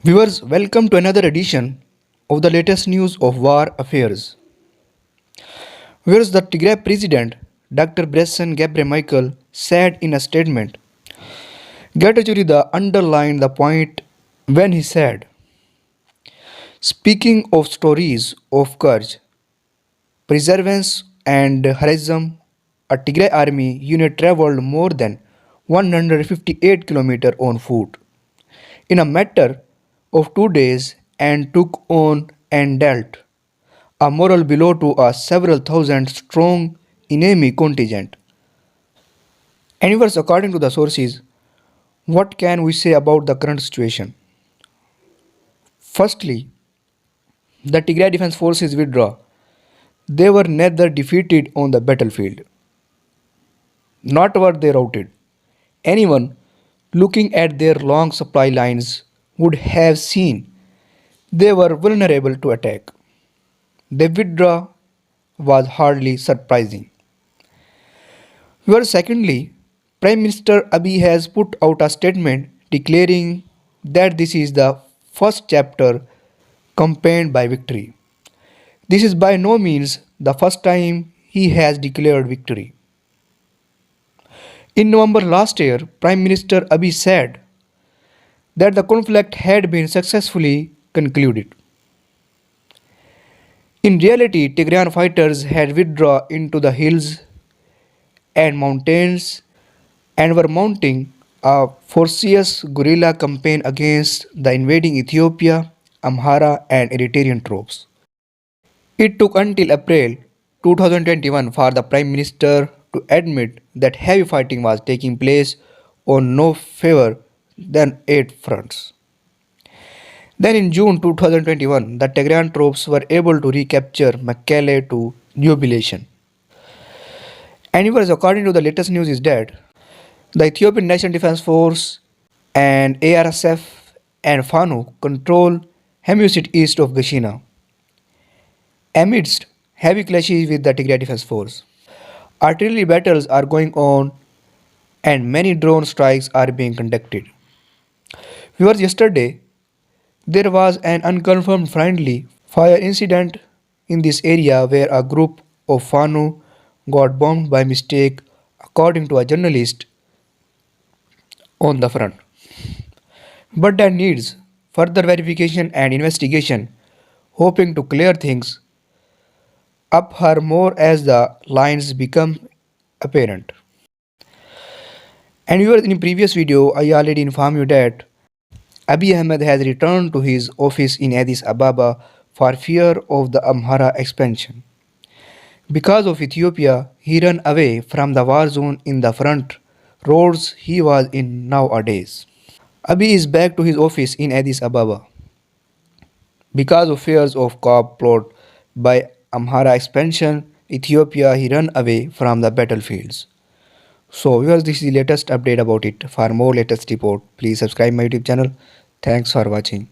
Viewers, welcome to another edition of the latest news of war affairs. Viewers, the Tigray president, Dr. Bresson Gebre-Michael, said in a statement, Getachew underlined the point when he said, speaking of stories of courage, perseverance, and heroism, a Tigray army unit traveled more than 158 kilometers on foot in a matter of 2 days and took on and dealt a moral blow to a several thousand strong enemy contingent. Anyways, according to the sources, what can we say about the current situation? Firstly, the Tigray Defense Forces withdraw. They were neither defeated on the battlefield, not were they routed. Anyone looking at their long supply lines would have seen they were vulnerable to attack. The withdrawal was hardly surprising. Well, secondly, Prime Minister Abiy has put out a statement declaring that this is the first chapter campaigned by victory. This is by no means the first time he has declared victory. In November last year, Prime Minister Abiy said that the conflict had been successfully concluded. In reality, Tigrayan fighters had withdrawn into the hills and mountains and were mounting a ferocious guerrilla campaign against the invading Ethiopia, Amhara, and Eritrean troops. It took until April 2021 for the Prime Minister to admit that heavy fighting was taking place on no fewer than 8 fronts. Then in June 2021, the Tigrayan troops were able to recapture Mekelle to jubilation. Anyways, according to the latest news is that the Ethiopian National Defense Force and ARSF and FANU control Hamusit east of Gashina amidst heavy clashes with the Tigray Defense Force. Artillery battles are going on and many drone strikes are being conducted. Viewers, yesterday there was an unconfirmed friendly fire incident in this area where a group of FANU got bombed by mistake, according to a journalist on the front. But that needs further verification and investigation, hoping to clear things up her more as the lines become apparent. And viewers, in previous video, I already informed you that Abiy Ahmed has returned to his office in Addis Ababa for fear of the Amhara expansion. Because of Ethiopia, he ran away from the war zone in the front roads he was in nowadays. Abiy is back to his office in Addis Ababa. Because of fears of Cobb plot by Amhara expansion, Ethiopia, he ran away from the battlefields. So viewers, this is the latest update about it. For more latest report, please subscribe my YouTube channel. Thanks for watching.